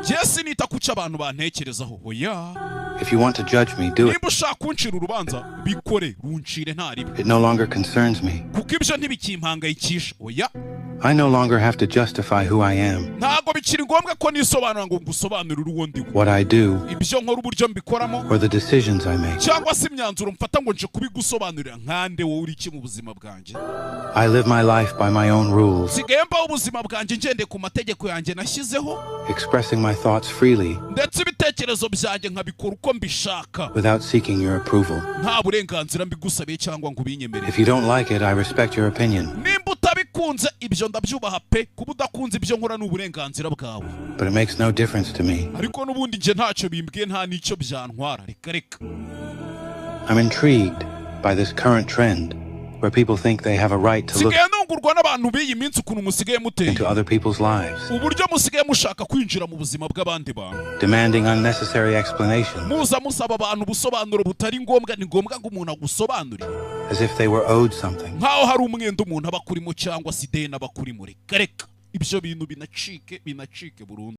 Jesse nita kuca abantu bantekerezaho. Oya. If you want to judge me, do it. Nimba ushaka kuncira urubanza bikore runcire nta ribi. It no longer concerns me. Kuko ibyo ntibikimpangayikisha. Oya. I no longer have to justify who I am. Ntago bikiri ngombwa ko nisobanura ngo ngusobanurire uwo ndi. What I do. Ibyo nkora uburyo mbikoramo. Or the decisions I make. Cyangwa se imyanzuro mfata ngo nje kubigusobanurira nkande wowe uri iki mu buzima bwanjye. I live my life by my own rules. Sigaye mbaho ubuzima bwanjye ngende ku mategeko yanjye nashyizeho. Expressing my thoughts freely. Ndetse ibitekerezo byanjye nkabikora uko mbishaka. Without seeking your approval. Nta burenganzira mbigusabiye cyangwa ngo ubinyemerere. If you don't like it, I respect your opinion. Nimba utabikunze ibyo ndabyubaha pe, kuba udakunze ibyo nkora n'uburenganzira bwawe. But it makes no difference to me. Ariko n'ubundi nje ntacyo bimbwiye nta n'icyo byantwara. Reka. I'm intrigued by this current trend where people think they have a right to look Sigaye ntungurwa n'abantu b'iyi minsi ukuntu musigaye muteye. into other people's lives. Uburyo musigaye mushaka kwinjira mu buzima bw'abandi bantu. Demanding unnecessary explanations. Muza musaba abantu ubusobanuro butari ngombwa, ni ngombwa ngo umuntu agusobanurire. As if they were owed something. Nkaho hari umwenda umuntu aba akurimo cyangwa se ideni aba akurimo. Reka. Ibyo bintu binacike burundu.